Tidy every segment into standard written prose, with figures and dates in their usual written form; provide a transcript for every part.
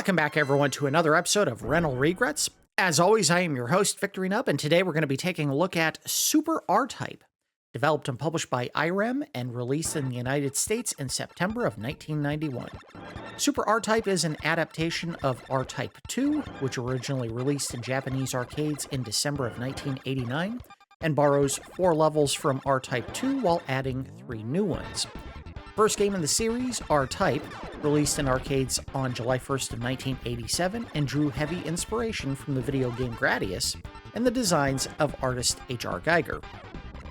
Welcome back, everyone, to another episode of Rental Regrets. As always, I am your host, Victory Nub, and today we're going to be taking a look at Super R-Type, developed and published by IREM and released in the United States in September of 1991. Super R-Type is an adaptation of R-Type 2, which originally released in Japanese arcades in December of 1989, and borrows 4 levels from R-Type 2 while adding 3 new ones. First game in the series, R-Type, released in arcades on July 1st of 1987 and drew heavy inspiration from the video game Gradius and the designs of artist H.R. Geiger.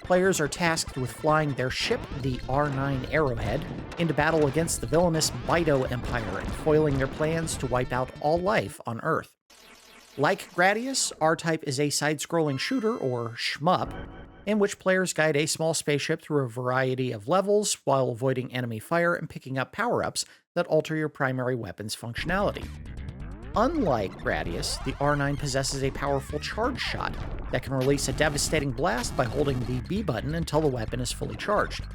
Players are tasked with flying their ship, the R-9 Arrowhead, into battle against the villainous BYDO Empire and foiling their plans to wipe out all life on Earth. Like Gradius, R-Type is a side-scrolling shooter, or shmup, in which players guide a small spaceship through a variety of levels while avoiding enemy fire and picking up power-ups that alter your primary weapon's functionality. Unlike Gradius, the R9 possesses a powerful charge shot that can release a devastating blast by holding the B button until the weapon is fully charged.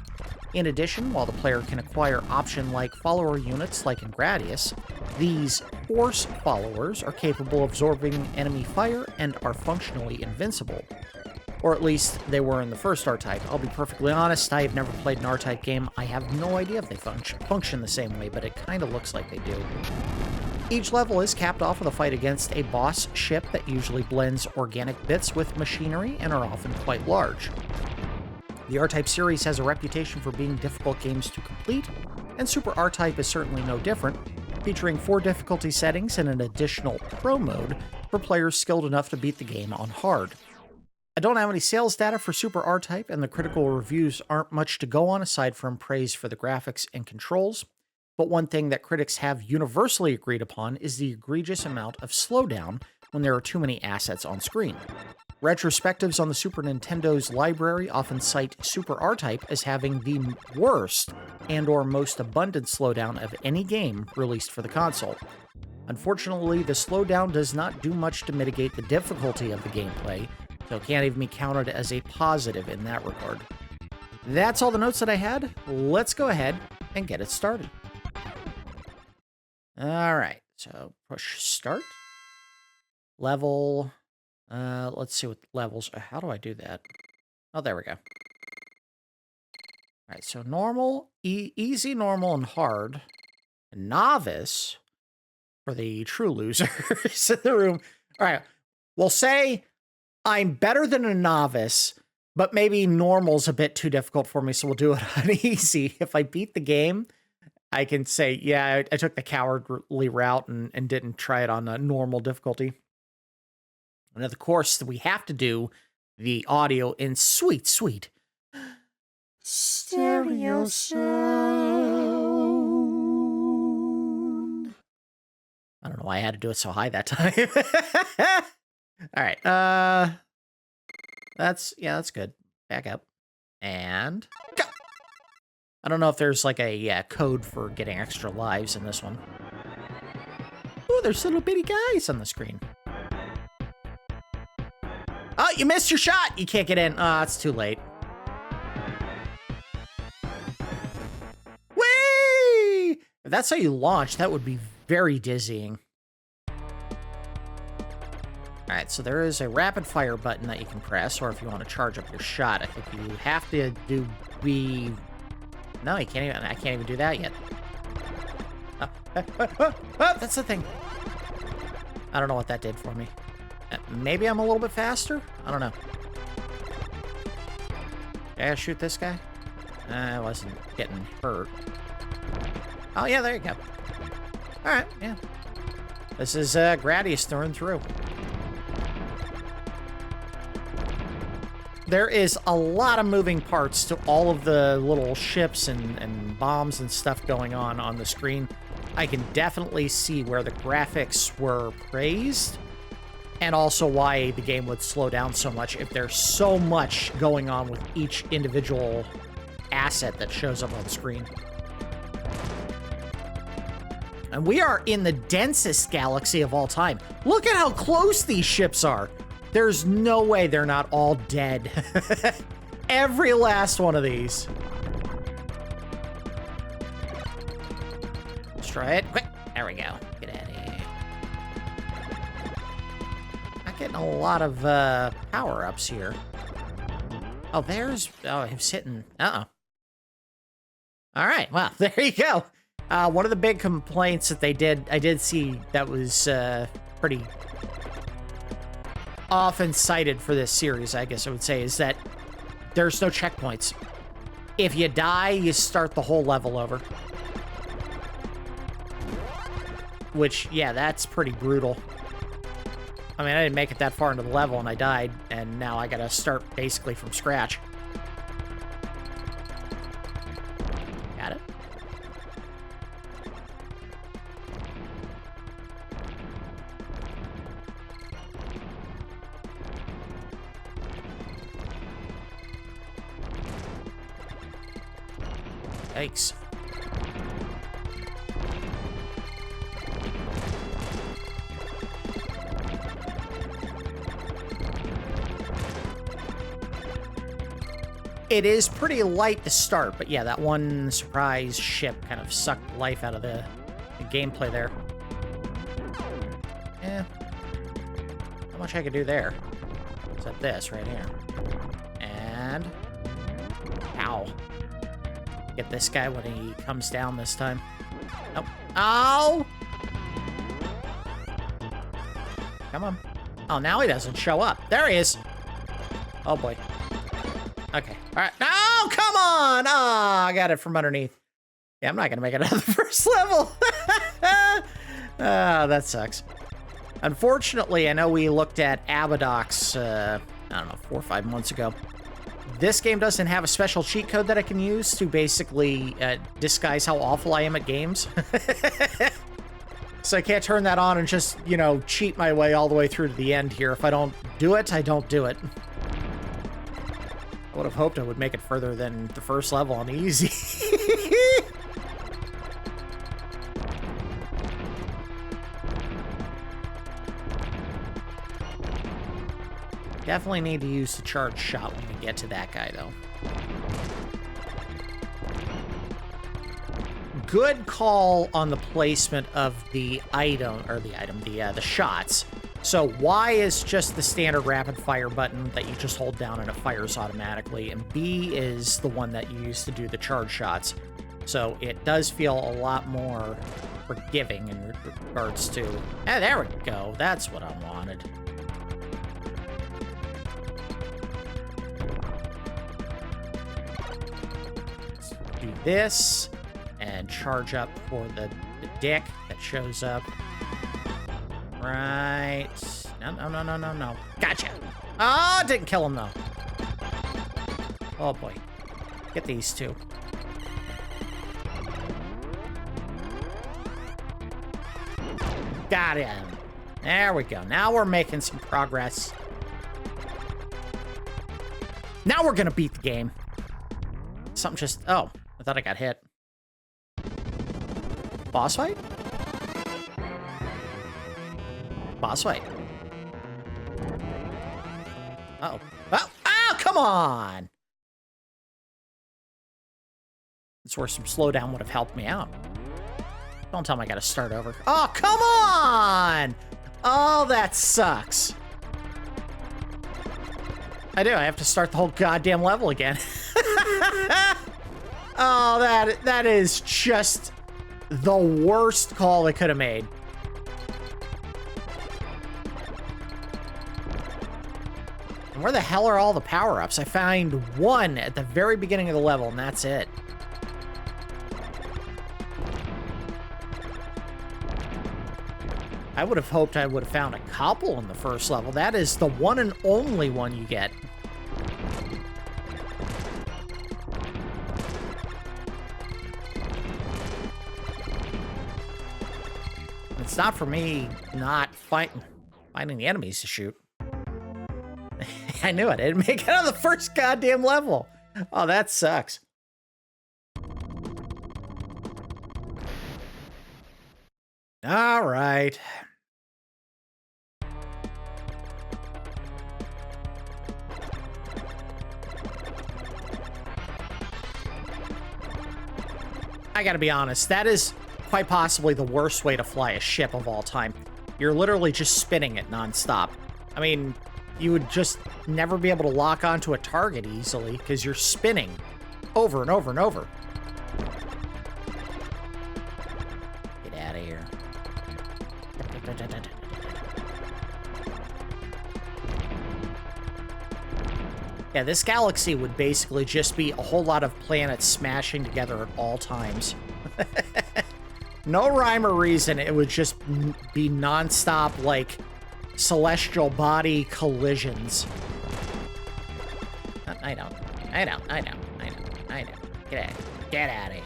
In addition, while the player can acquire option-like follower units like in Gradius, these Force followers are capable of absorbing enemy fire and are functionally invincible. Or at least they were in the first R-Type. I'll be perfectly honest, I have never played an R-Type game. I have no idea if they function the same way, but it kind of looks like they do. Each level is capped off with a fight against a boss ship that usually blends organic bits with machinery and are often quite large. The R-Type series has a reputation for being difficult games to complete, and Super R-Type is certainly no different, featuring 4 difficulty settings and an additional Pro mode for players skilled enough to beat the game on hard. I don't have any sales data for Super R-Type, and the critical reviews aren't much to go on aside from praise for the graphics and controls, but one thing that critics have universally agreed upon is the egregious amount of slowdown when there are too many assets on screen. Retrospectives on the Super Nintendo's library often cite Super R-Type as having the worst and/or most abundant slowdown of any game released for the console. Unfortunately, the slowdown does not do much to mitigate the difficulty of the gameplay, so it can't even be counted as a positive in that regard. That's all the notes that I had. Let's go ahead and get it started. Alright, so push start. Level, let's see what levels, how do I do that? Oh, there we go. Alright, so normal, easy, normal, and hard. Novice for the true losers in the room. Alright, we'll say I'm better than a novice, but maybe normal's a bit too difficult for me, so we'll do it on easy. If I beat the game, I can say, yeah, I took the cowardly route and didn't try it on a normal difficulty. And of course, we have to do the audio in sweet, sweet stereo sound. I don't know why I had to do it so high that time. All right, that's good. Back up, and go! I don't know if there's like a code for getting extra lives in this one. Ooh, there's little bitty guys on the screen. Oh, you missed your shot! You can't get in. Ah, it's too late. Whee! If that's how you launch, that would be very dizzying. Alright, so there is a rapid fire button that you can press, or if you want to charge up your shot, I think you have to do B. No, you can't even. I can't even do that yet. That's the thing. I don't know what that did for me. Maybe I'm a little bit faster? I don't know. Did I shoot this guy? I wasn't getting hurt. Oh, yeah, there you go. Alright, yeah. This is Gradius through and through. There is a lot of moving parts to all of the little ships and bombs and stuff going on the screen. I can definitely see where the graphics were praised, and also why the game would slow down so much if there's so much going on with each individual asset that shows up on the screen. And we are in the densest galaxy of all time. Look at how close these ships are. There's no way they're not all dead. Every last one of these. Let's try it. Quick. There we go. Get out of here. not getting a lot of power-ups here. Oh, there's... Oh, he was hitting... Uh-oh. All right, well, there you go. One of the big complaints that I did see that was pretty often cited for this series, I guess I would say, is that there's no checkpoints. If you die, you start the whole level over. Which, yeah, that's pretty brutal. I mean, I didn't make it that far into the level and I died, and now I gotta start basically from scratch. Got it? Yikes. It is pretty light to start, but yeah, that one surprise ship kind of sucked life out of the gameplay there. Yeah. Not much I could do there. Except this right here. And... Ow. Get this guy when he comes down this time. Nope. Ow! Come on. Oh, now he doesn't show up. There he is. Oh, boy. Okay. All right. No, come on! Ah, I got it from underneath. Yeah, I'm not gonna make it out of the first level. That sucks. Unfortunately, I know we looked at Abadox, I don't know, 4 or 5 months ago. This game doesn't have a special cheat code that I can use to basically disguise how awful I am at games. So I can't turn that on and just, you know, cheat my way all the way through to the end here. If I don't do it, I don't do it. I would have hoped I would make it further than the first level on easy. Definitely need to use the charge shot when we get to that guy, though. Good call on the placement of the item, or the shots. So Y is just the standard rapid fire button that you just hold down and it fires automatically, and B is the one that you use to do the charge shots. So it does feel a lot more forgiving in regards to... Ah, there we go. That's what I wanted. Let's do this and charge up for the dick that shows up. Right. No. Gotcha. Oh, didn't kill him, though. Oh, boy. Get these two. Got him. There we go. Now we're making some progress. Now we're gonna beat the game. Something just... Oh, I thought I got hit. Boss fight? Boss fight. Uh-oh. Oh, come on! That's where some slowdown would have helped me out. Don't tell me I gotta start over. Oh, come on! Oh, that sucks. I do. I have to start the whole goddamn level again. Oh, that is just the worst call I could have made. And where the hell are all the power-ups? I find one at the very beginning of the level, and that's it. I would have hoped I would have found a couple in the first level. That is the one and only one you get. It's not for me not finding the enemies to shoot. I knew it. I didn't make it out of the first goddamn level. Oh, that sucks. All right. I gotta be honest, that is quite possibly the worst way to fly a ship of all time. You're literally just spinning it nonstop. I mean, you would just never be able to lock onto a target easily because you're spinning over and over and over. Get out of here. Yeah, this galaxy would basically just be a whole lot of planets smashing together at all times. No rhyme or reason. It would just be nonstop, like, celestial body collisions. I know. Get out of here.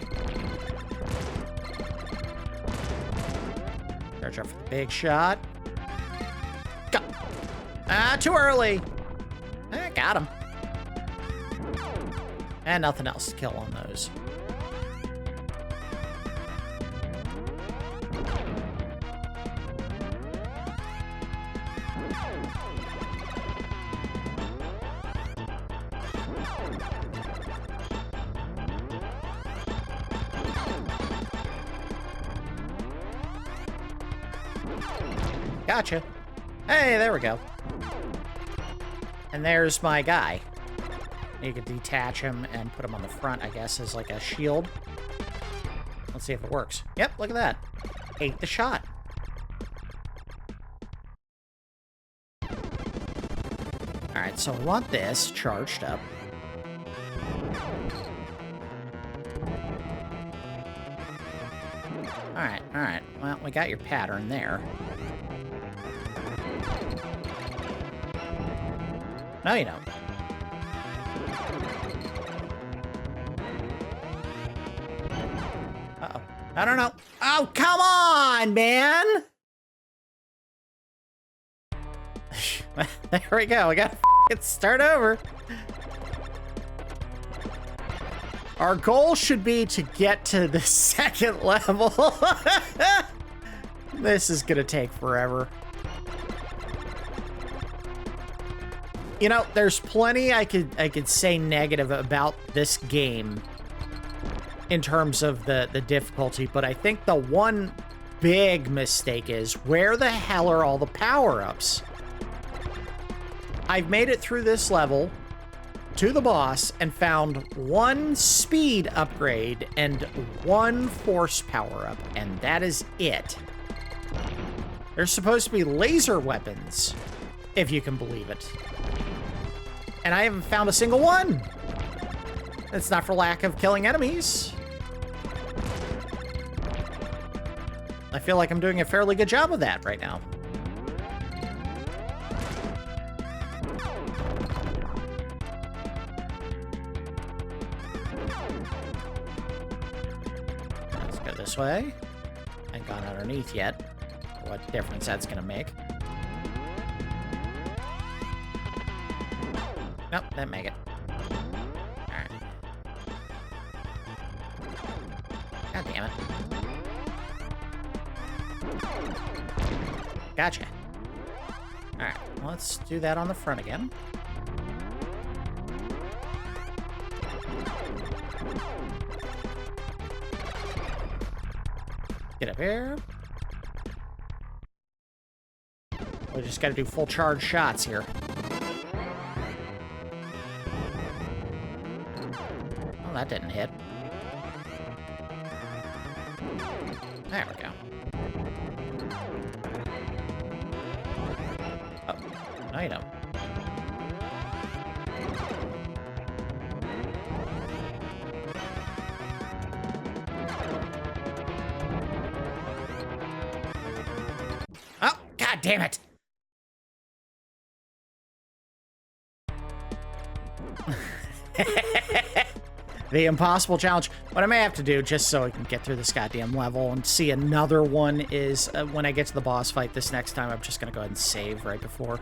Charge up for the big shot. Go. Ah, too early. Got him. And nothing else to kill on those. Gotcha. Hey, there we go. And there's my guy. You can detach him and put him on the front, I guess, as like a shield. Let's see if it works. Yep, look at that. Ate the shot. Alright, so we want this charged up. Alright. Well, we got your pattern there. No, you don't. Uh-oh. I don't know. Oh, come on, man! There we go. We gotta start over. Our goal should be to get to the second level. This is gonna take forever. You know, there's plenty I could say negative about this game in terms of the difficulty, but I think the one big mistake is, where the hell are all the power-ups? I've made it through this level to the boss and found one speed upgrade and one force power-up, and that is it. There's supposed to be laser weapons, if you can believe it. And I haven't found a single one. It's not for lack of killing enemies. I feel like I'm doing a fairly good job of that right now. Let's go this way. I ain't gone underneath yet. What difference that's gonna make. Nope, didn't make it. Alright. God damn it. Gotcha. Alright, let's do that on the front again. Get up here. We just gotta do full charge shots here. Oh, that didn't hit. There we go. Oh, no you don't. Oh, god damn it! The impossible challenge. What I may have to do, just so I can get through this goddamn level and see another one, is when I get to the boss fight this next time, I'm just gonna go ahead and save right before.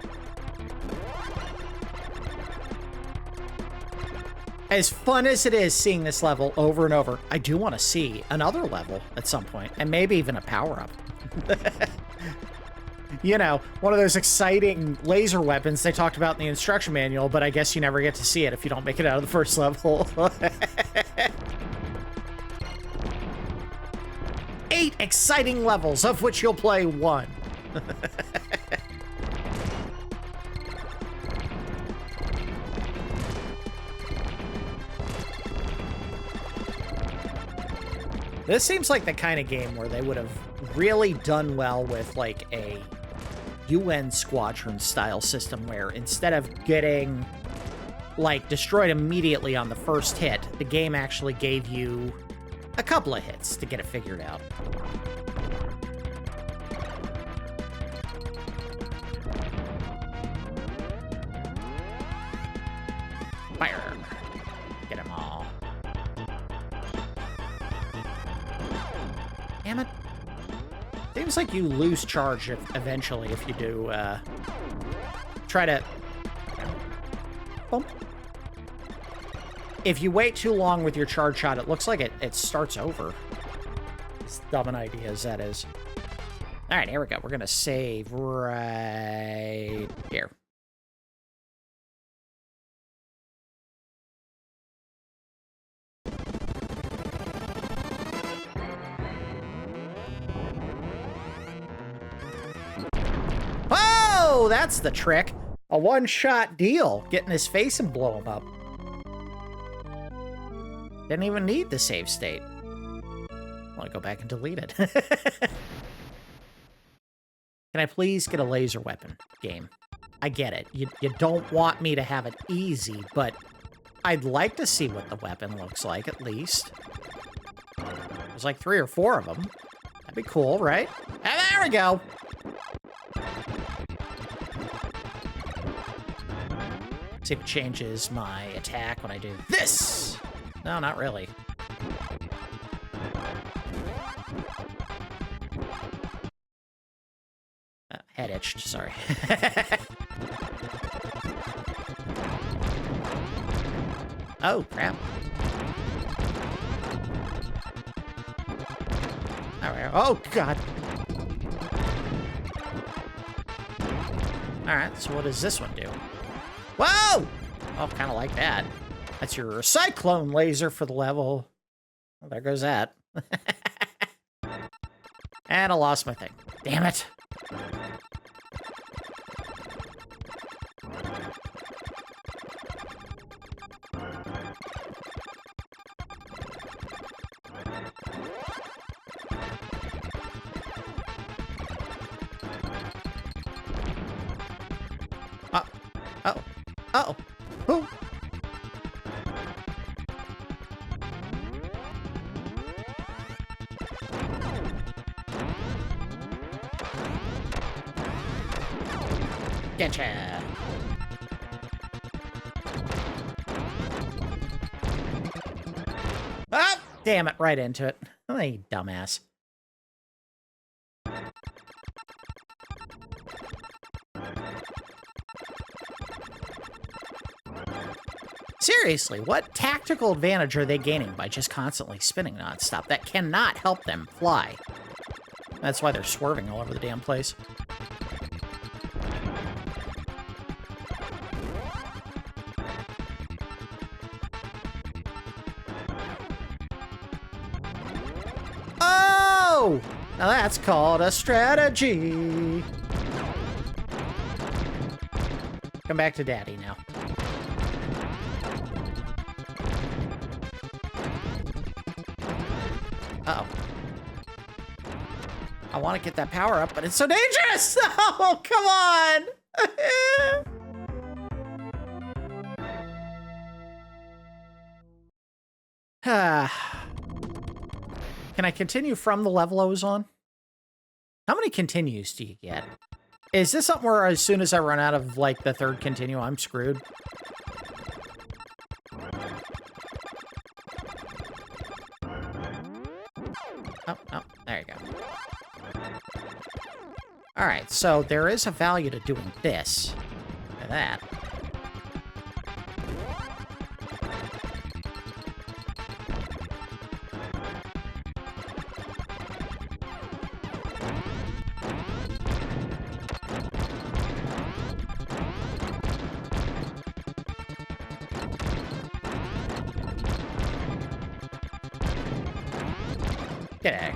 As fun as it is seeing this level over and over, I do want to see another level at some point, and maybe even a power-up. You know, one of those exciting laser weapons they talked about in the instruction manual, but I guess you never get to see it if you don't make it out of the first level. 8 exciting levels, of which you'll play 1. This seems like the kind of game where they would have really done well with, like, a UN Squadron style system where instead of getting, like, destroyed immediately on the first hit, the game actually gave you a couple of hits to get it figured out. Fire! Get them all. Damn it. Seems like you lose charge eventually if you do, try to... Bump. If you wait too long with your charge shot, it looks like it starts over. As dumb an idea as that is. Alright, here we go. We're gonna save right here. Oh, that's the trick. A one-shot deal. Get in his face and blow him up. Didn't even need the save state. I want to go back and delete it. Can I please get a laser weapon game? I get it. You don't want me to have it easy, but I'd like to see what the weapon looks like, at least. There's like 3 or 4 of them. That'd be cool, right? And there we go! See if it changes my attack when I do this! No, not really. Head itched, sorry. Oh, crap. There we go. Oh, God. Alright, so what does this one do? Whoa! Oh, kind of like that. That's your cyclone laser for the level. Well, there goes that. And I lost my thing. Damn it. Uh-oh. Ooh. Getcha. Ah! Damn it, right into it. Oh, you dumbass. Seriously, what tactical advantage are they gaining by just constantly spinning nonstop? That cannot help them fly. That's why they're swerving all over the damn place. Oh! Now that's called a strategy. Come back to daddy now. Uh-oh. I want to get that power up, but it's so dangerous! Oh, come on! Can I continue from the level I was on? How many continues do you get? Is this something where as soon as I run out of, like, the 3rd continue, I'm screwed? Oh, there you go. Alright, so there is a value to doing this. Look at that. Get out of here.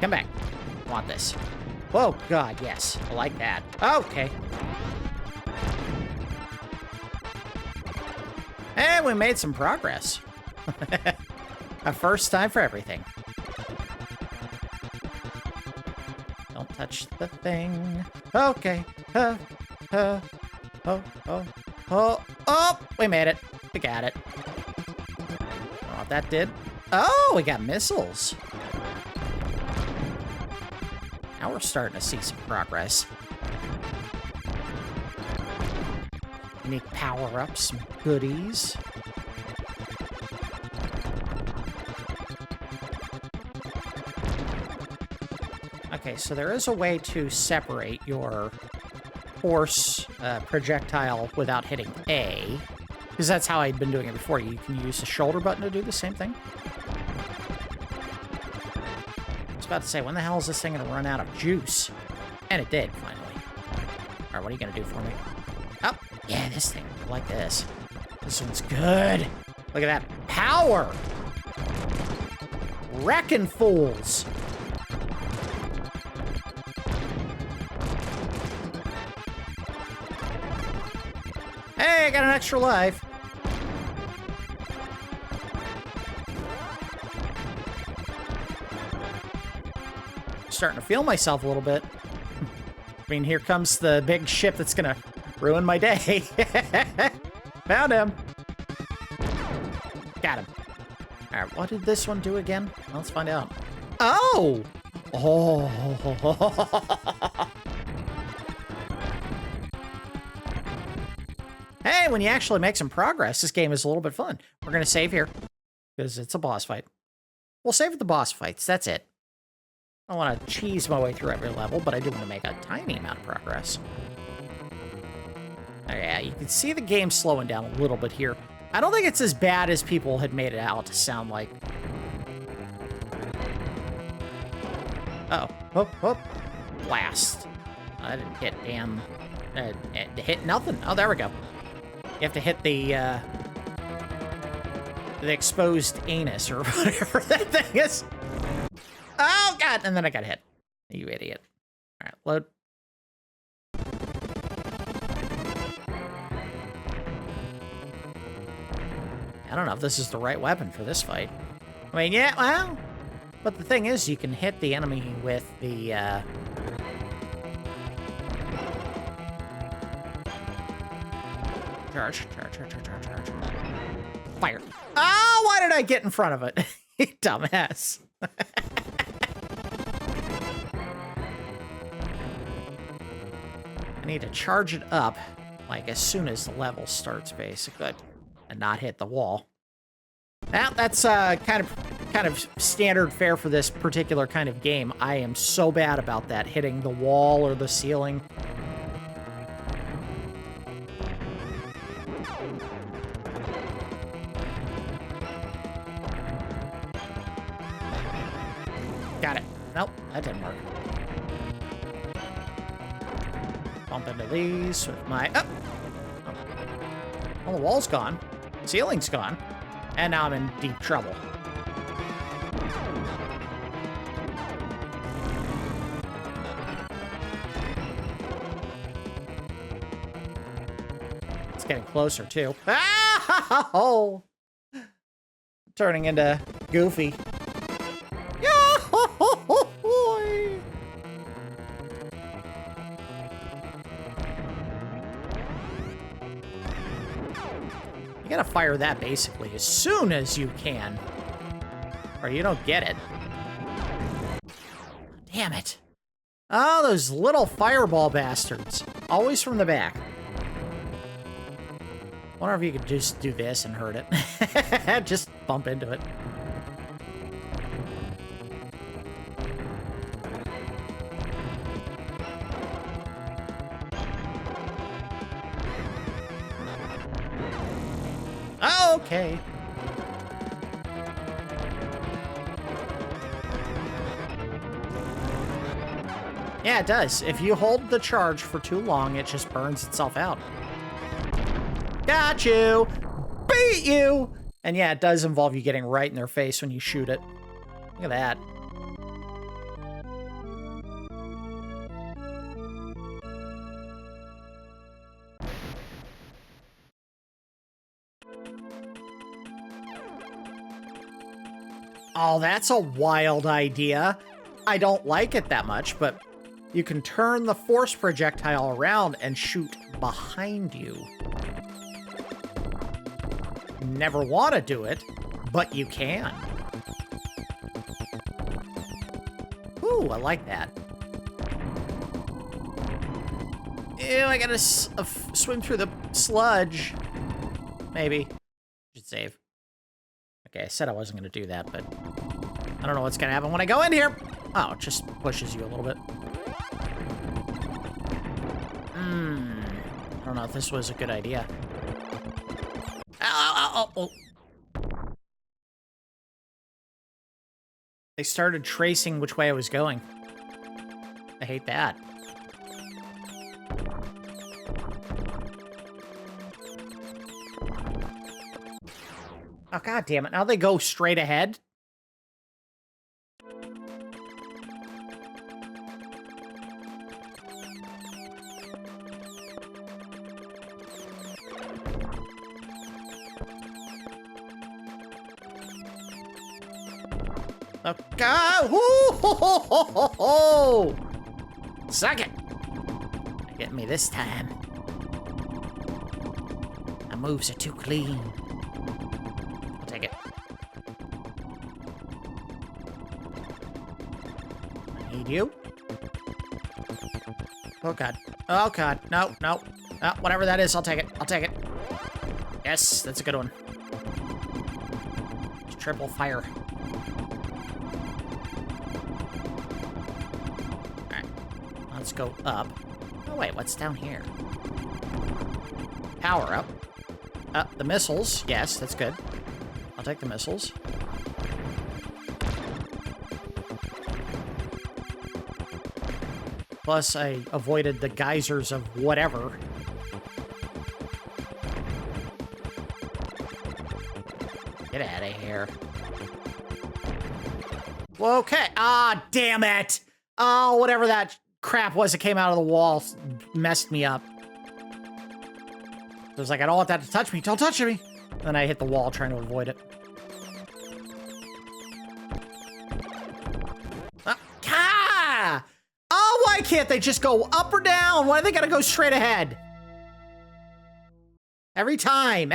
Come back. I want this. Whoa, God, yes. I like that. Okay. And we made some progress. A first time for everything. touch the thing. Okay. Oh, we made it. We got it. Oh, that did. Oh, we got missiles. Now we're starting to see some progress. Unique power-ups, some goodies. Okay, so there is a way to separate your force projectile without hitting A, because that's how I'd been doing it before. You can use the shoulder button to do the same thing. I was about to say, when the hell is this thing going to run out of juice? And it did, finally. All right, what are you going to do for me? Oh, yeah, this thing. I like this. This one's good. Look at that power. Wrecking fools. Hey, I got an extra life. Starting to feel myself a little bit. I mean, here comes the big ship that's gonna ruin my day. Found him. Got him. All right, what did this one do again? Let's find out. Oh! Oh. Hey, when you actually make some progress, this game is a little bit fun. We're going to save here, because it's a boss fight. We'll save at the boss fights, that's it. I don't want to cheese my way through every level, but I do want to make a tiny amount of progress. Oh, yeah, you can see the game slowing down a little bit here. I don't think it's as bad as people had made it out to sound like. Uh-oh. Blast. I didn't hit damn... hit nothing. Oh, there we go. You have to hit the exposed anus, or whatever that thing is. Oh, God! And then I got hit. You idiot. All right, load. I don't know if this is the right weapon for this fight. I mean, yeah, well... But the thing is, you can hit the enemy with the, Charge. Fire. Oh, why did I get in front of it? You dumbass. I need to charge it up, like, as soon as the level starts, basically, and not hit the wall. Now, that's kind of standard fare for this particular kind of game. I am so bad about that, hitting the wall or the ceiling. Got it. Nope, that didn't work. Bump into these with my... Oh! Well, the wall's gone. The ceiling's gone. And now I'm in deep trouble. It's getting closer, too. Oh! Turning into Goofy. You gotta fire that basically as soon as you can, or you don't get it. Damn it. Oh, those little fireball bastards. Always from the back. Wonder if you could just do this and hurt it. Just bump into it. Okay. Yeah, it does. If you hold the charge for too long, it just burns itself out. Got you! Beat you! And yeah, it does involve you getting right in their face when you shoot it. Look at that. Oh, that's a wild idea. I don't like it that much, but You can turn the force projectile around and shoot behind you. Never want to do it, but you can. Ooh, I like that. Ew, I gotta swim through the sludge. Maybe. Should save. Okay, I said I wasn't gonna do that, but I don't know what's gonna happen when I go in here. Oh, it just pushes you a little bit. I don't know if this was a good idea. Ow. They started tracing which way I was going. I hate that. Oh, God damn it. Now they go straight ahead? Okay. Woo-ho-ho-ho-ho! Suck it. Get me this time. My moves are too clean. I'll take it. I need you. Oh, God. Oh, God. No. Whatever that is, I'll take it. Yes, that's a good one. Triple fire. Let's go up. Oh, wait, what's down here? Power up. The missiles. Yes, that's good. I'll take the missiles. Plus, I avoided the geysers of whatever. Get out of here. Okay. Ah, damn it. Oh, whatever that crap was that came out of the wall messed me up. I was like, I don't want that to touch me. Don't touch me. Then I hit the wall trying to avoid it. Oh, why can't they just go up or down? Why do they gotta go straight ahead? Every time.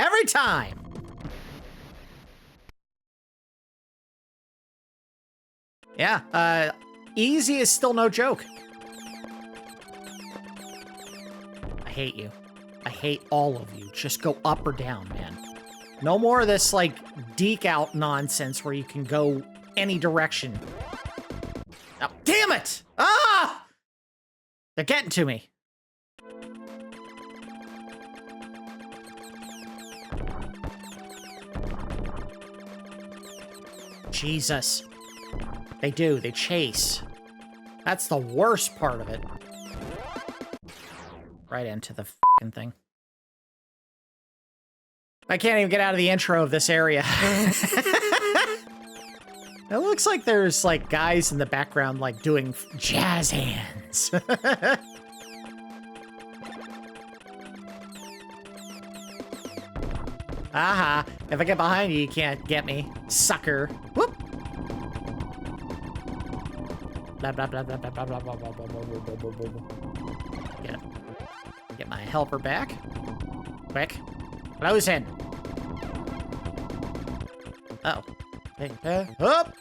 Yeah, easy is still no joke. I hate you. I hate all of you. Just go up or down, man. No more of this, like, deke out nonsense where you can go any direction. Oh, damn it! Ah! They're getting to me. Jesus. They do. They chase. That's the worst part of it. Right into the f***ing thing. I can't even get out of the intro of this area. It looks like there's, like, guys in the background, like, doing jazz hands. Aha. If I get behind you, you can't get me. Sucker. Whoop. Blah, blah, blah, blah, blah, blah, blah, blah, blah, blah, blah, blah, blah, blah, blah. Get my helper back. Quick. Close in. Uh-oh. Hey, up.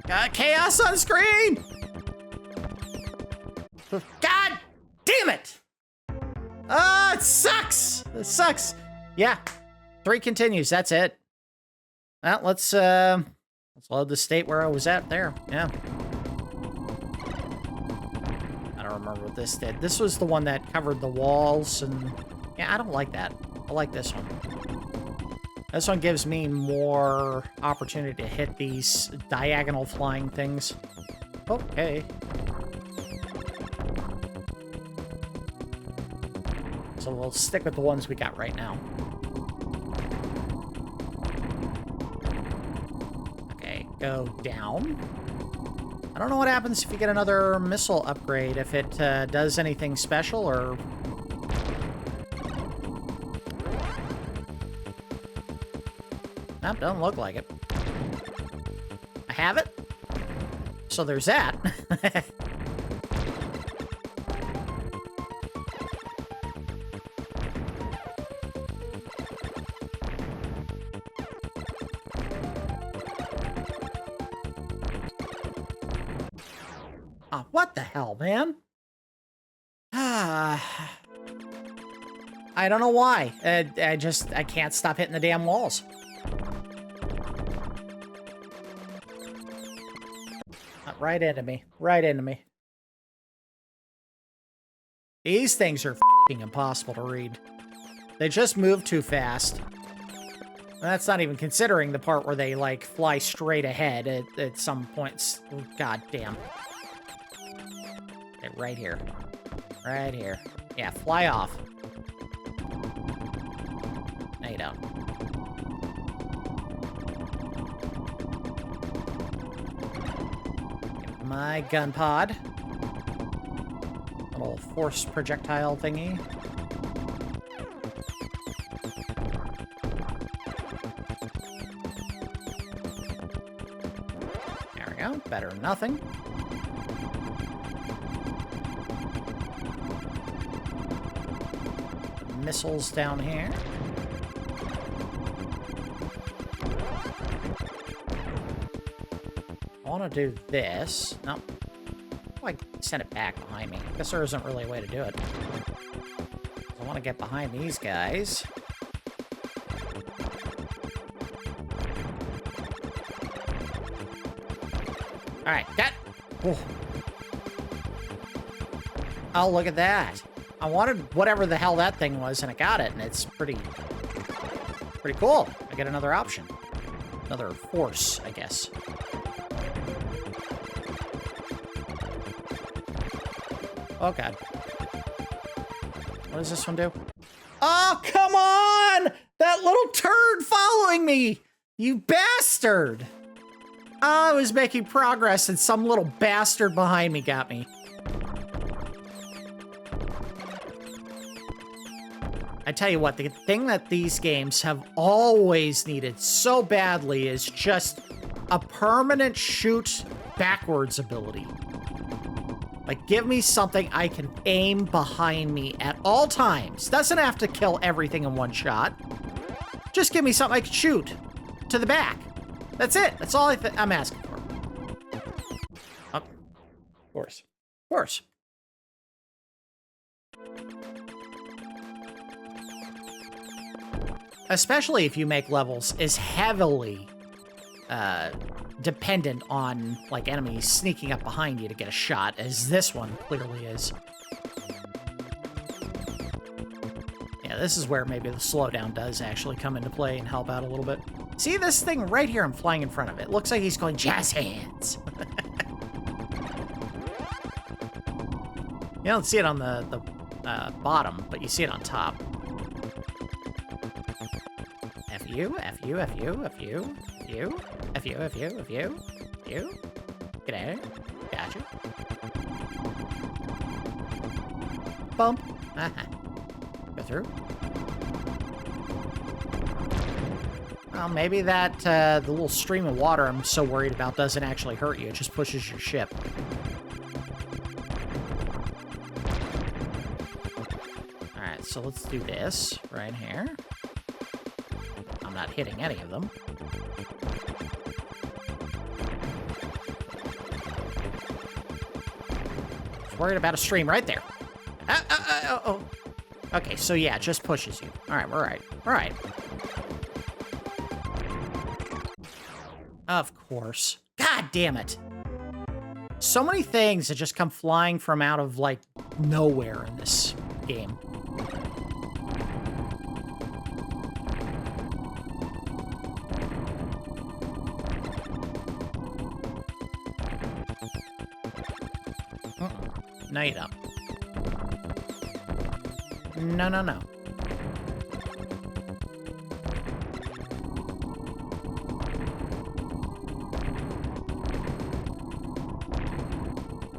Got chaos on screen! God damn it! It sucks! It sucks. Yeah. 3 continues, that's it. Well, let's load the state where I was at there. Yeah. I don't remember what this did. This was the one that covered the walls, and yeah, I don't like that. I like this one. This one gives me more opportunity to hit these diagonal flying things. Okay. So we'll stick with the ones we got right now. Okay, go down. I don't know what happens if you get another missile upgrade, if it does anything special or... Nope, doesn't look like it. I have it. So there's that. What the hell, man? I don't know why. I can't stop hitting the damn walls. Right into me. Right into me. These things are f***ing impossible to read. They just move too fast. And that's not even considering the part where they, like, fly straight ahead at some points. Oh, God damn. Okay, right here. Right here. Yeah, fly off. No, you don't. Get my gun pod. Little force projectile thingy. There we go. Better than nothing. Missiles down here. I want to do this. Nope. Like, send it back behind me. I guess there isn't really a way to do it. I want to get behind these guys. Alright, that... Oh, look at that. I wanted whatever the hell that thing was, and I got it, and it's pretty cool. I get another option. Another force, I guess. Oh, God. What does this one do? Oh, come on! That little turd following me! You bastard! I was making progress, and some little bastard behind me got me. I tell you what, the thing that these games have always needed so badly is just a permanent shoot backwards ability. Like, give me something I can aim behind me at all times. Doesn't have to kill everything in one shot. Just give me something I can shoot to the back. That's it. That's all I'm asking for. Oh, of course. Of course. Especially if you make levels as heavily dependent on, like, enemies sneaking up behind you to get a shot, as this one clearly is. Yeah, this is where maybe the slowdown does actually come into play and help out a little bit. See this thing right here? I'm flying in front of it. Looks like he's going jazz hands. You don't see it on the bottom, but you see it on top. F you, F you, F you, F you, F you, F you, F you, F you, you. Get out. Gotcha. Bump. Go through. Well, maybe that, the little stream of water I'm so worried about doesn't actually hurt you. It just pushes your ship. Alright, so let's do this right here. I'm not hitting any of them. Just worried about a stream right there. Oh. Okay, so yeah, it just pushes you. Alright, we're right. We're right. Of course. God damn it. So many things that just come flying from out of, like, nowhere in this game. No, you don't. No, no, no.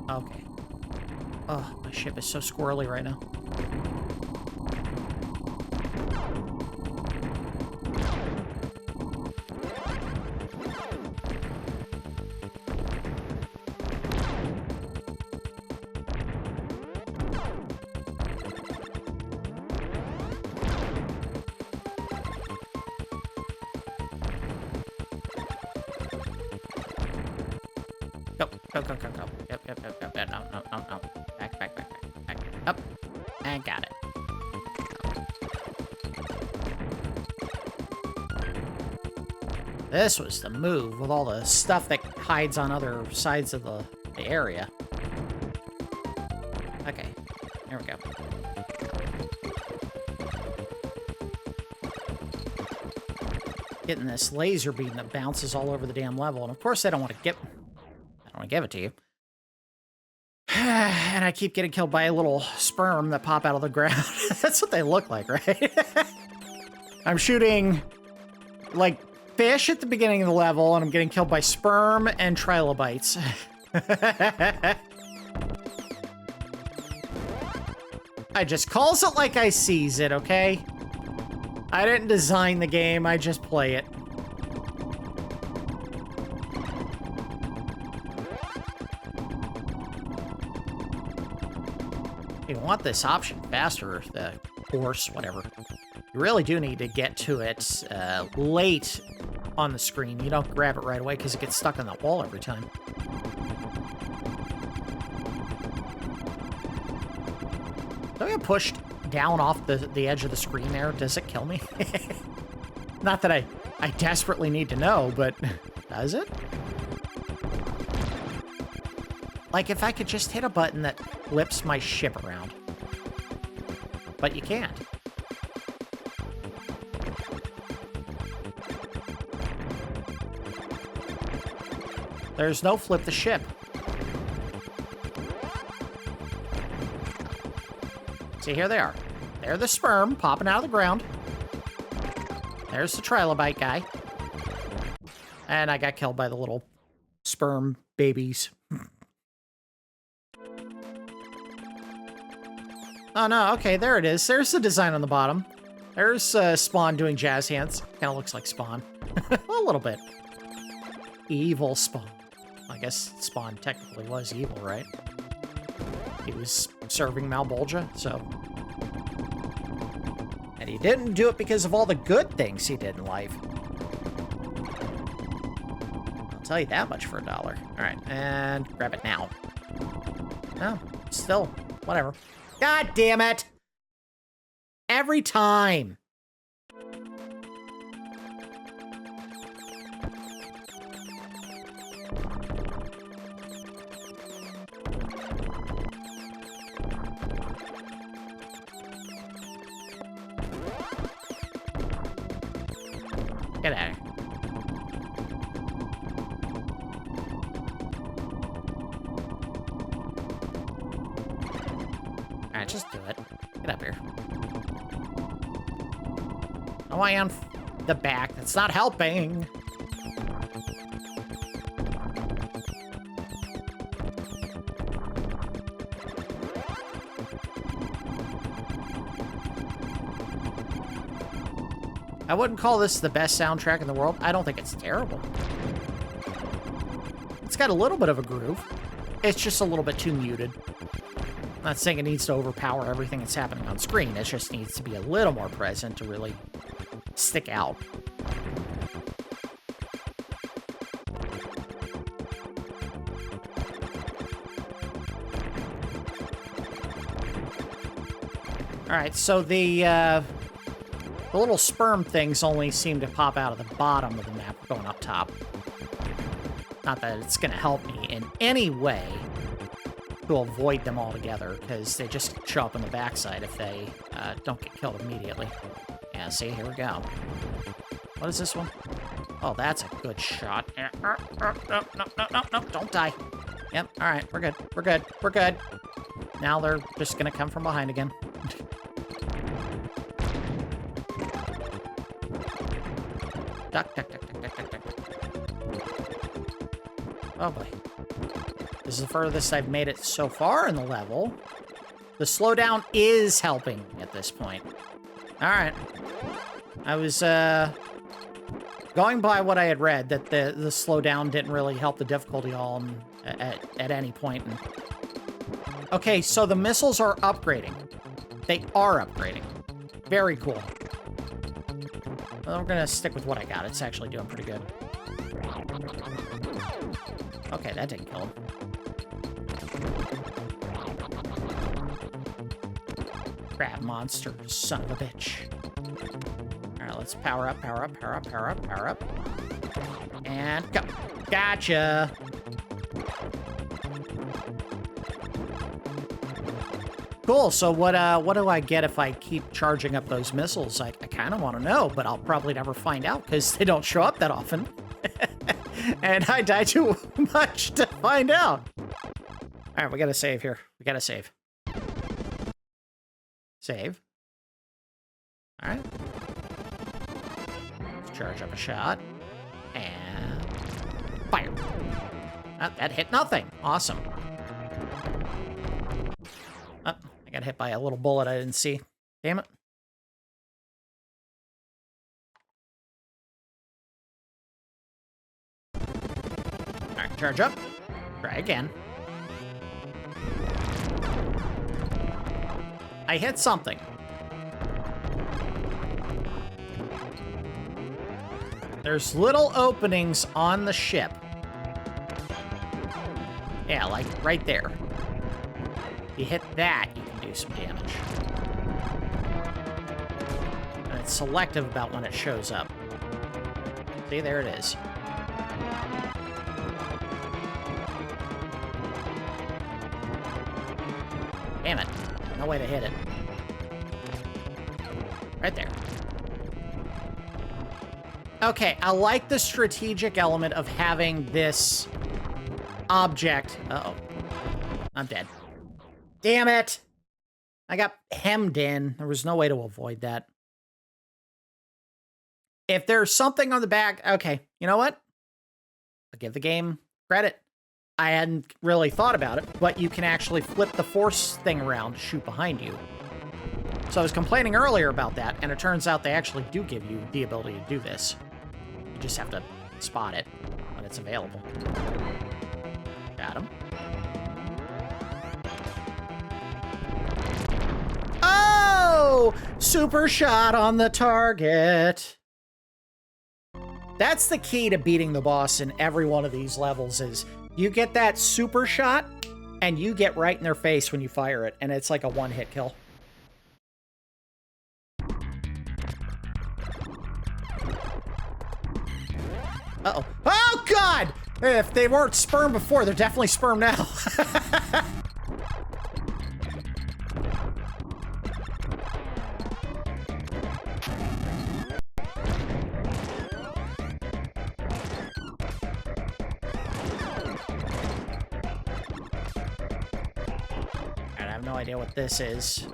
Okay. Oh, my ship is so squirrely right now. Go, go, go, go, go. Yep, yep, yep, yep, yep. No, no, no, no. Back, back, back, back, back. Up. I got it. This was the move with all the stuff that hides on other sides of the area. Okay, there we go. Getting this laser beam that bounces all over the damn level, and of course I don't want to give it to you. And I keep getting killed by a little sperm that pop out of the ground. That's what they look like, right? I'm shooting like fish at the beginning of the level, and I'm getting killed by sperm and trilobites. I just calls it like I sees it, okay? I didn't design the game, I just play it. You want this option faster, the course, whatever. You really do need to get to it late on the screen. You don't grab it right away because it gets stuck on that wall every time. Do I get pushed down off the edge of the screen there? Does it kill me? Not that I desperately need to know, but does it? Like if I could just hit a button that flips my ship around. But you can't. There's no flip the ship. See, here they are. They're the sperm popping out of the ground. There's the trilobite guy. And I got killed by the little sperm babies. Oh, no. Okay, there it is. There's the design on the bottom. There's Spawn doing jazz hands. Kind of looks like Spawn. A little bit. Evil Spawn. I guess Spawn technically was evil, right? He was serving Malbolgia, so... And he didn't do it because of all the good things he did in life. I'll tell you that much for $1. Alright, and grab it now. No, still, whatever. God damn it! Every time! Get out of here. Alright, just do it. Get up here. Oh, I am the back. That's not helping. I wouldn't call this the best soundtrack in the world. I don't think it's terrible. It's got a little bit of a groove. It's just a little bit too muted. I'm not saying it needs to overpower everything that's happening on screen. It just needs to be a little more present to really stick out. Alright, so the little sperm things only seem to pop out of the bottom of the map going up top. Not that it's going to help me in any way to avoid them altogether, because they just show up on the backside if they don't get killed immediately. Yeah, see, here we go. What is this one? Oh, that's a good shot. No, don't die. Yep, alright, we're good. We're good. We're good. Now they're just going to come from behind again. Duck, duck, duck, duck, duck, duck, duck. Oh boy. This is the furthest I've made it so far in the level. The slowdown is helping at this point. Alright. I was, going by what I had read, that the slowdown didn't really help the difficulty all at any point. Okay, so the missiles are upgrading. They are upgrading. Very cool. Well, we're gonna stick with what I got. It's actually doing pretty good. Okay, that didn't kill him. Crab monster, son of a bitch. Alright, let's power up, power up, power up, power up, power up. And go. Gotcha! Cool, so what do I get if I keep charging up those missiles? I kind of want to know, but I'll probably never find out because they don't show up that often. And I die too much to find out. Alright, we gotta save here. We gotta save. Save. Alright. Let's charge up a shot. And fire. Oh, that hit nothing. Awesome. Oh, I got hit by a little bullet I didn't see. Damn it. Alright, charge up. Try again. I hit something. There's little openings on the ship. Yeah, like right there. If you hit that, you can do some damage. And it's selective about when it shows up. See, there it is. Damn it. No way to hit it. Right there. Okay, I like the strategic element of having this object. Uh-oh. I'm dead. Damn it! I got hemmed in. There was no way to avoid that. If there's something on the back... Okay, you know what? I'll give the game credit. I hadn't really thought about it, but you can actually flip the force thing around to shoot behind you. So I was complaining earlier about that, and it turns out they actually do give you the ability to do this. You just have to spot it when it's available. Got him. Oh! Super shot on the target. That's the key to beating the boss in every one of these levels is you get that super shot, and you get right in their face when you fire it, and it's like a one-hit kill. Uh-oh. Oh, God! If they weren't sperm before, they're definitely sperm now. I have no idea what this is.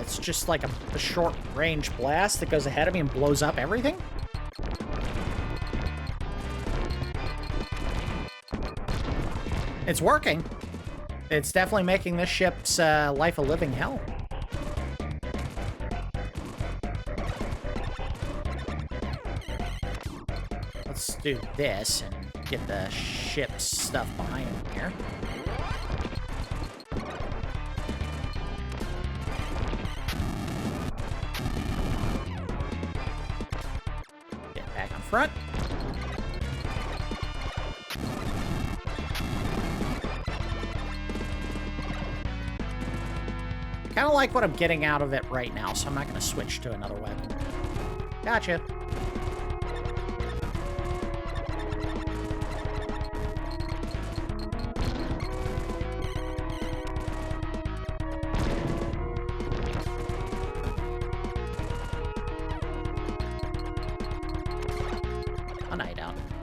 It's just like a short-range blast that goes ahead of me and blows up everything? It's working. It's definitely making this ship's life a living hell. Let's do this and get the ship's stuff behind him here. Front. Kind of like what I'm getting out of it right now, so I'm not going to switch to another weapon. Gotcha.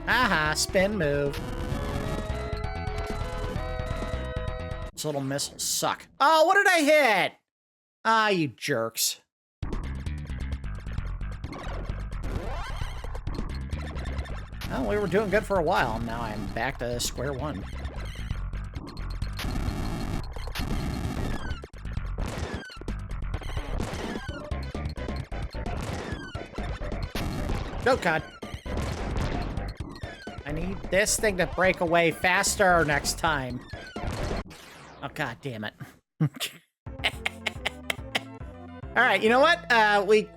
Haha, spin move. These little missiles suck. Oh, what did I hit? Ah, you jerks. Well, we were doing good for a while, and now I'm back to square one. Oh, God. I need this thing to break away faster next time. Oh, God damn it. All right, you know what? We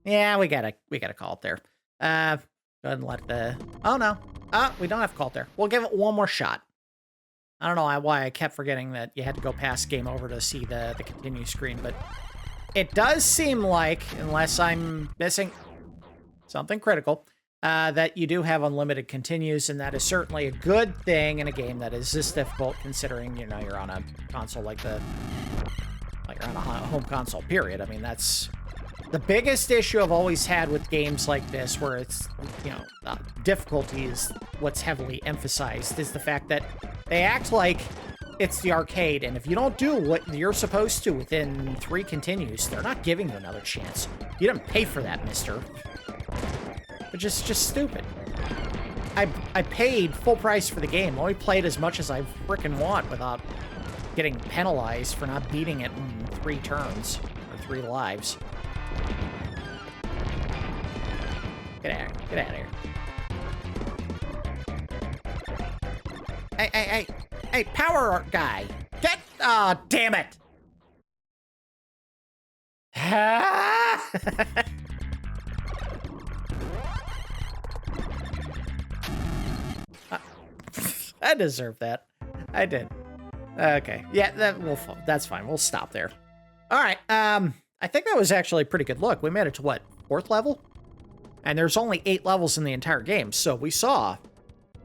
Yeah, we gotta call it there. Go ahead and let the... Oh, no. We don't have to call it there. We'll give it one more shot. I don't know why I kept forgetting that you had to go past game over to see the continue screen, but it does seem like, unless I'm missing something critical, that you do have unlimited continues, and that is certainly a good thing in a game that is this difficult, considering, you know, you're on a console like you're on a home console, period. I mean, that's the biggest issue I've always had with games like this, where it's, you know, difficulty is what's heavily emphasized, is the fact that they act like it's the arcade, and if you don't do what you're supposed to within 3 continues, they're not giving you another chance. You didn't pay for that, mister. Which is just stupid. I paid full price for the game. I only played as much as I frickin' want without getting penalized for not beating it in 3 turns, or 3 lives. Get out of here. Get out of here. Hey, power guy. Get... Aw, damn it. I deserve that. I did. Okay. Yeah, that's fine. We'll stop there. All right. I think that was actually a pretty good look. We made it to what? 4th level? And there's only 8 levels in the entire game, so we saw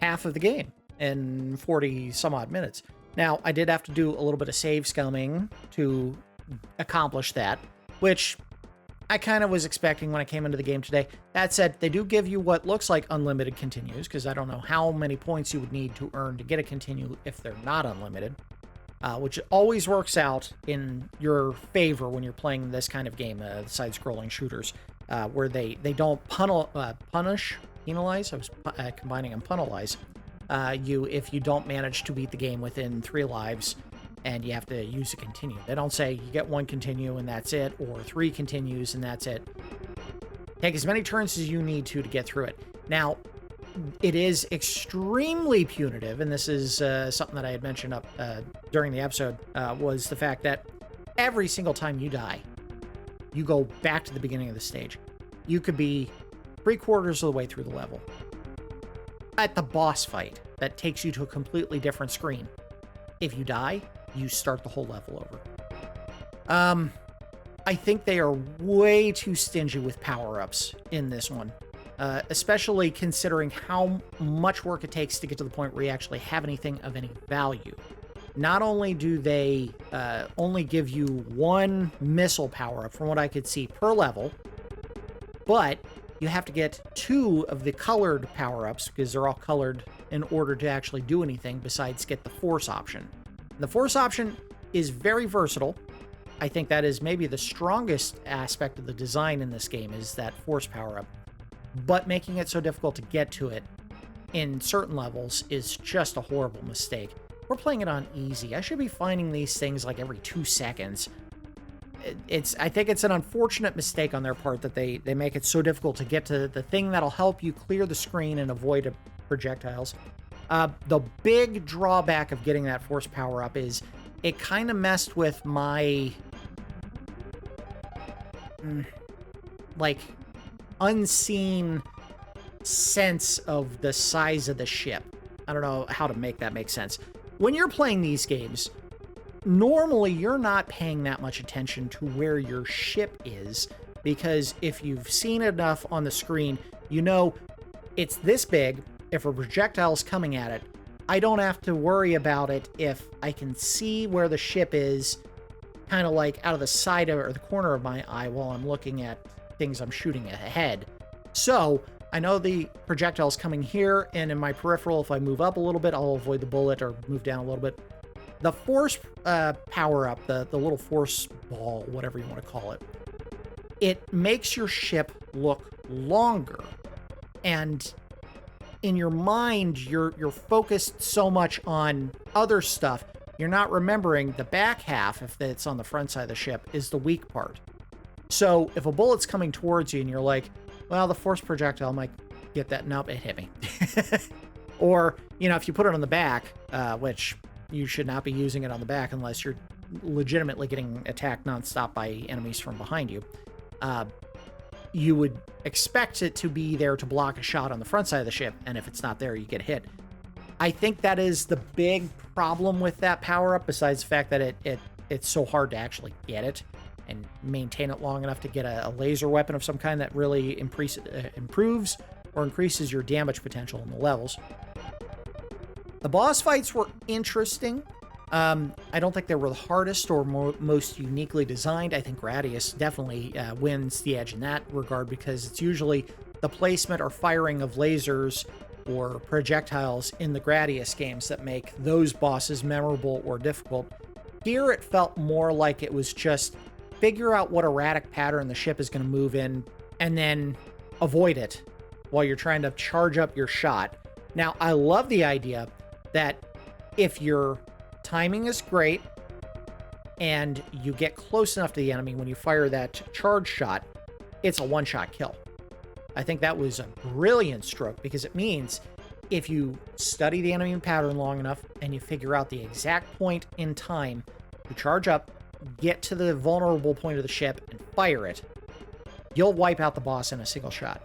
half of the game in 40 some odd minutes. Now, I did have to do a little bit of save scumming to accomplish that, which I kind of was expecting when I came into the game today. That said, they do give you what looks like unlimited continues, because I don't know how many points you would need to earn to get a continue if they're not unlimited, which always works out in your favor when you're playing this kind of game, side-scrolling shooters, where they don't penalize. I was combining and penalize you if you don't manage to beat the game within 3 lives, and you have to use a continue. They don't say you get 1 continue and that's it, or 3 continues and that's it. Take as many turns as you need to get through it. Now, it is extremely punitive, and this is something that I had mentioned up during the episode, was the fact that every single time you die, you go back to the beginning of the stage. You could be 3/4 of the way through the level. At the boss fight, that takes you to a completely different screen. If you die, you start the whole level over. I think they are way too stingy with power-ups in this one, especially considering how much work it takes to get to the point where you actually have anything of any value. Not only do they only give you 1 missile power-up, from what I could see, per level, but you have to get 2 of the colored power-ups, because they're all colored, in order to actually do anything besides get the force option. The force option is very versatile. I think that is maybe the strongest aspect of the design in this game, is that force power-up. But making it so difficult to get to it in certain levels is just a horrible mistake. We're playing it on easy. I should be finding these things like every 2 seconds. I think it's an unfortunate mistake on their part that they make it so difficult to get to the thing that'll help you clear the screen and avoid projectiles. The big drawback of getting that force power-up is it kind of messed with my like unseen sense of the size of the ship. I don't know how to make that make sense. When you're playing these games, normally you're not paying that much attention to where your ship is, because if you've seen enough on the screen, you know it's this big. If a projectile's coming at it, I don't have to worry about it if I can see where the ship is, kind of like out of the side of, or the corner of my eye while I'm looking at things I'm shooting ahead. So I know the projectile's coming here, and in my peripheral, if I move up a little bit, I'll avoid the bullet, or move down a little bit. The force power-up, the little force ball, whatever you want to call it, it makes your ship look longer. And in your mind, you're focused so much on other stuff, you're not remembering the back half, if it's on the front side of the ship, is the weak part. So if a bullet's coming towards you and you're like, well, the force projectile might get that. Nope, it hit me. Or, you know, if you put it on the back, which you should not be using it on the back unless you're legitimately getting attacked nonstop by enemies from behind you. you would expect it to be there to block a shot on the front side of the ship, and if it's not there, you get hit. I think that is the big problem with that power-up, besides the fact that it's so hard to actually get it and maintain it long enough to get a laser weapon of some kind that really improves or increases your damage potential in the levels. The boss fights were interesting. I don't think they were the hardest or most uniquely designed. I think Gradius definitely wins the edge in that regard, because it's usually the placement or firing of lasers or projectiles in the Gradius games that make those bosses memorable or difficult. Here it felt more like it was just figure out what erratic pattern the ship is going to move in and then avoid it while you're trying to charge up your shot. Now, I love the idea that if your timing is great and you get close enough to the enemy when you fire that charge shot, it's a one-shot kill. I think that was a brilliant stroke, because it means if you study the enemy pattern long enough and you figure out the exact point in time to charge up, get to the vulnerable point of the ship and fire it, you'll wipe out the boss in a single shot.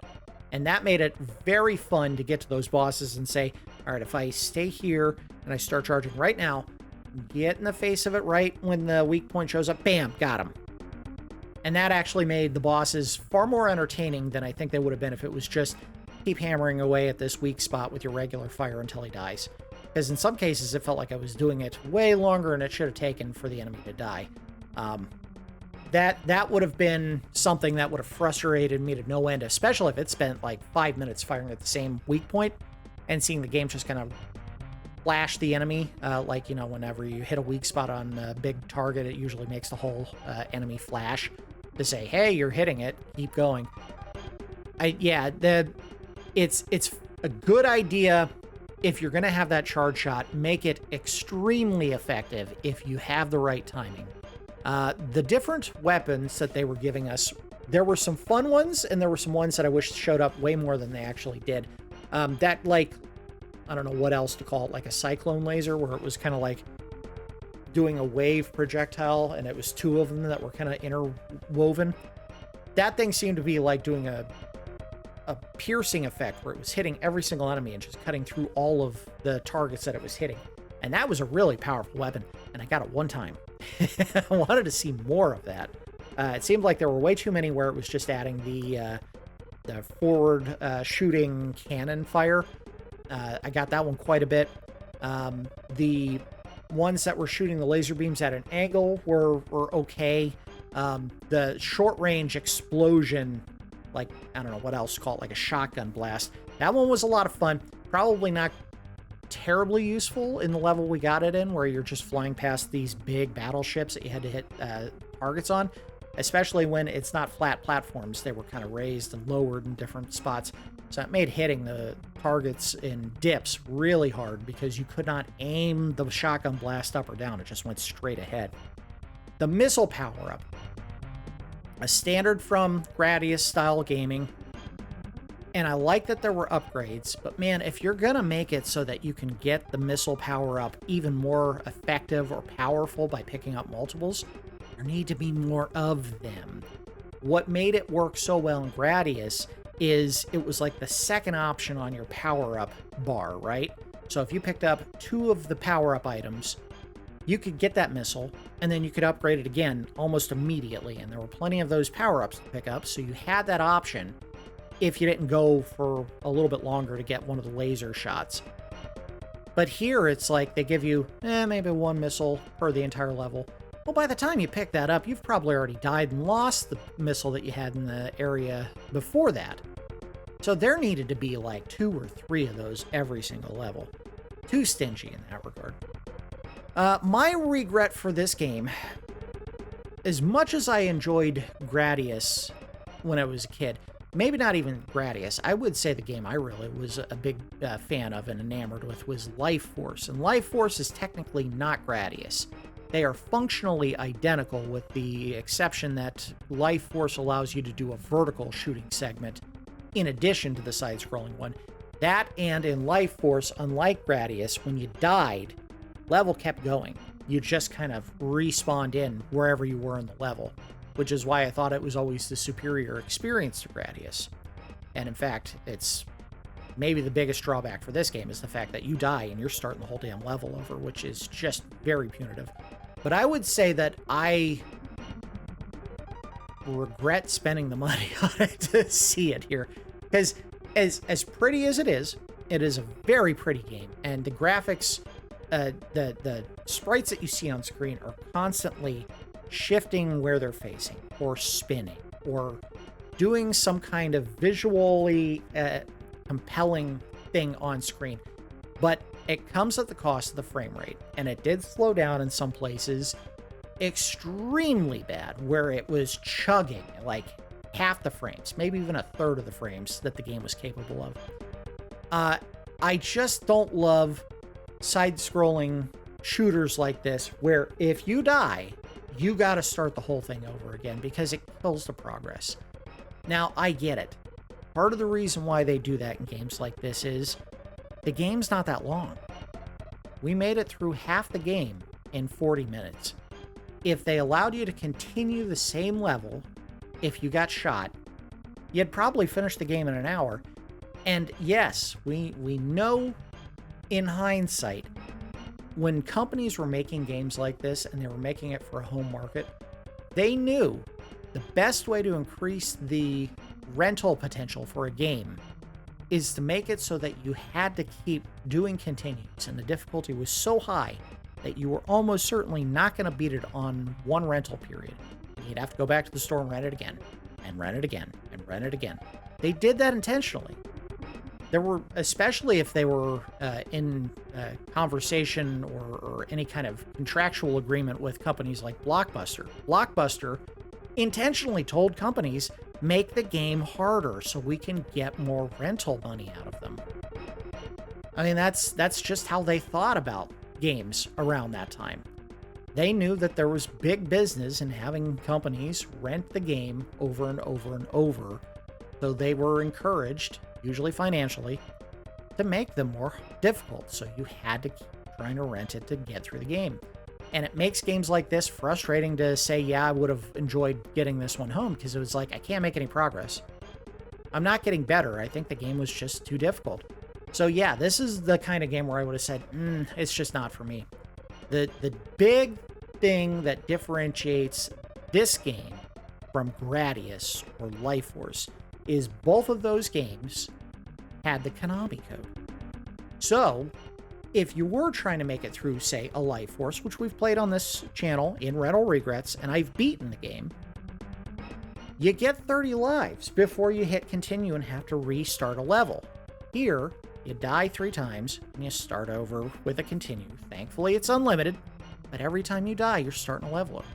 And that made it very fun to get to those bosses and say, all right, if I stay here and I start charging right now, get in the face of it right when the weak point shows up, bam, got him. And that actually made the bosses far more entertaining than I think they would have been if it was just keep hammering away at this weak spot with your regular fire until he dies. Because in some cases, it felt like I was doing it way longer than it should have taken for the enemy to die. That would have been something that would have frustrated me to no end, especially if it spent like 5 minutes firing at the same weak point and seeing the game just kind of flash the enemy. Like, you know, whenever you hit a weak spot on a big target, it usually makes the whole enemy flash to say, hey, you're hitting it, keep going. It's a good idea if you're going to have that charge shot, make it extremely effective if you have the right timing. The different weapons that they were giving us, there were some fun ones, and there were some ones that I wish showed up way more than they actually did. That, like, I don't know what else to call it, like a cyclone laser, where it was kind of like doing a wave projectile, and it was two of them that were kind of interwoven. That thing seemed to be like doing a piercing effect, where it was hitting every single enemy and just cutting through all of the targets that it was hitting. And that was a really powerful weapon, and I got it one time. I wanted to see more of that. It seemed like there were way too many where it was just adding the forward shooting cannon fire. I got that one quite a bit. The ones that were shooting the laser beams at an angle were okay. The short range explosion, like, I don't know what else to call it, like a shotgun blast, that one was a lot of fun. Probably not terribly useful in the level we got it in, where you're just flying past these big battleships that you had to hit targets on, especially when it's not flat platforms. They were kind of raised and lowered in different spots, so it made hitting the targets in dips really hard, because you could not aim the shotgun blast up or down. It just went straight ahead. The missile power-up, a standard from Gradius style gaming, and I like that there were upgrades, but man, if you're gonna make it so that you can get the missile power-up even more effective or powerful by picking up multiples, there need to be more of them. What made it work so well in Gradius is it was like the second option on your power-up bar, right? So if you picked up 2 of the power-up items, you could get that missile, and then you could upgrade it again almost immediately, and there were plenty of those power-ups to pick up, so you had that option if you didn't go for a little bit longer to get one of the laser shots. But here it's like they give you maybe 1 missile per the entire level. Well, by the time you pick that up, you've probably already died and lost the missile that you had in the area before that. So there needed to be like 2 or 3 of those every single level. Too stingy in that regard. My regret for this game, as much as I enjoyed Gradius when I was a kid, maybe not even Gradius, I would say the game I really was a big fan of and enamored with was Life Force. And Life Force is technically not Gradius. They are functionally identical, with the exception that Life Force allows you to do a vertical shooting segment in addition to the side-scrolling one. That, and in Life Force, unlike Gradius, when you died, level kept going. You just kind of respawned in wherever you were in the level. which is why I thought it was always the superior experience to Gradius. And in fact, it's maybe the biggest drawback for this game is the fact that you die and you're starting the whole damn level over, which is just very punitive. But I would say that I regret spending the money on it to see it here. Because as pretty as it is a very pretty game. And the graphics, the sprites that you see on screen are constantly shifting where they're facing, or spinning, or doing some kind of visually compelling thing on screen. But it comes at the cost of the frame rate, and it did slow down in some places extremely bad, where it was chugging like half the frames, maybe even a third of the frames that the game was capable of. I just don't love side-scrolling shooters like this, where if you die, you got to start the whole thing over again because it kills the progress. Now, I get it. Part of the reason why they do that in games like this is the game's not that long. We made it through half the game in 40 minutes. If they allowed you to continue the same level, if you got shot, you'd probably finish the game in an hour. And yes, we know in hindsight, when companies were making games like this and they were making it for a home market, they knew the best way to increase the rental potential for a game is to make it so that you had to keep doing continues, and the difficulty was so high that you were almost certainly not going to beat it on one rental period. And you'd have to go back to the store and rent it again, and rent it again, and rent it again. They did that intentionally. There were, especially if they were in conversation or any kind of contractual agreement with companies like Blockbuster. Blockbuster intentionally told companies, make the game harder so we can get more rental money out of them. I mean, that's just how they thought about games around that time. They knew that there was big business in having companies rent the game over and over and over, so they were encouraged, usually financially, to make them more difficult. So you had to keep trying to rent it to get through the game. And it makes games like this frustrating to say, yeah, I would have enjoyed getting this one home, because it was like, I can't make any progress. I'm not getting better. I think the game was just too difficult. So yeah, this is the kind of game where I would have said, it's just not for me. The big thing that differentiates this game from Gradius or Life Force is both of those games had the Konami code. So if you were trying to make it through, say, a Life Force, which we've played on this channel in Rental Regrets, and I've beaten the game, you get 30 lives before you hit continue and have to restart a level. Here, you die 3 times, and you start over with a continue. Thankfully, it's unlimited, but every time you die, you're starting a level over.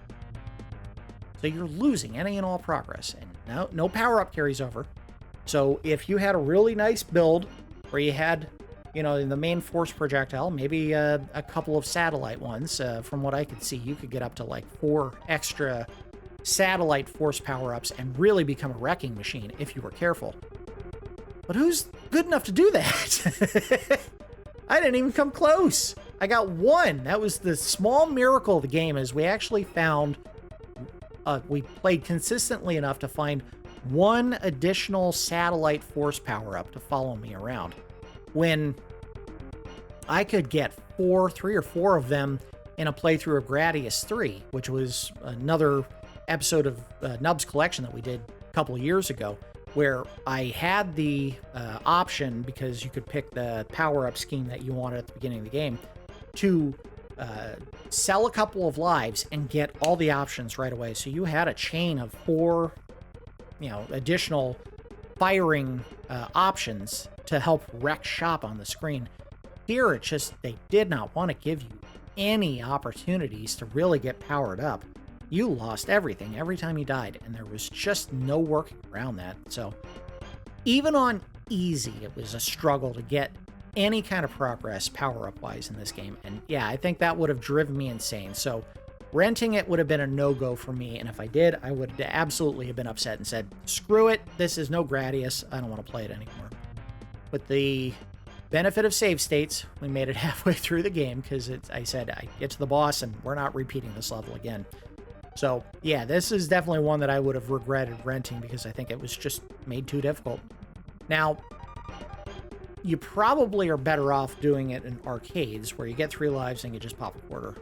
So you're losing any and all progress, and no power-up carries over. So if you had a really nice build where you had, in the main force projectile, maybe a couple of satellite ones, from what I could see, you could get up to like 4 extra satellite force power-ups and really become a wrecking machine if you were careful. But who's good enough to do that? I didn't even come close. I got 1. That was the small miracle of the game, is we actually found, we played consistently enough to find 1 additional satellite force power-up to follow me around. When I could get 3 or 4 of them in a playthrough of Gradius 3, which was another episode of Nub's Collection that we did a couple of years ago, where I had the option, because you could pick the power-up scheme that you wanted at the beginning of the game, to sell a couple of lives and get all the options right away. So you had a chain of 4, additional firing options to help wreck shop on the screen. Here, it's just, they did not want to give you any opportunities to really get powered up. You lost everything every time you died, and there was just no working around that. So even on easy, it was a struggle to get any kind of progress power-up wise in this game. And yeah, I think that would have driven me insane. So renting it would have been a no-go for me, and if I did, I would absolutely have been upset and said, screw it, this is no Gradius, I don't want to play it anymore. With the benefit of save states, we made it halfway through the game, because I said I get to the boss and we're not repeating this level again. So yeah, this is definitely one that I would have regretted renting because I think it was just made too difficult. Now, you probably are better off doing it in arcades where you get 3 lives and you just pop a quarter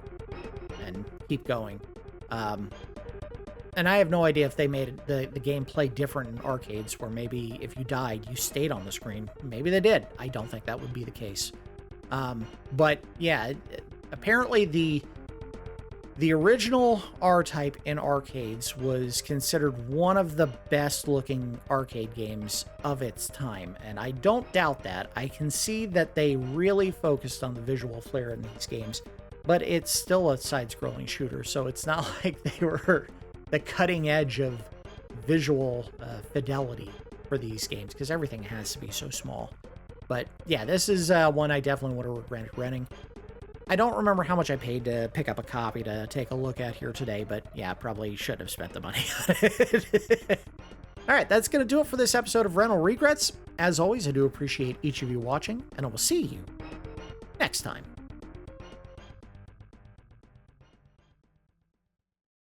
and keep going. And I have no idea if they made the game play different in arcades where maybe if you died, you stayed on the screen. Maybe they did. I don't think that would be the case. But yeah, apparently the original R-Type in arcades was considered one of the best looking arcade games of its time, and I don't doubt that. I can see that they really focused on the visual flair in these games, but it's still a side-scrolling shooter, so it's not like they were the cutting edge of visual fidelity for these games, because everything has to be so small. But yeah, this is one I definitely would have regretted renting. I don't remember how much I paid to pick up a copy to take a look at here today, but yeah, probably should have spent the money on it. All right, that's going to do it for this episode of Rental Regrets. As always, I do appreciate each of you watching, and I will see you next time.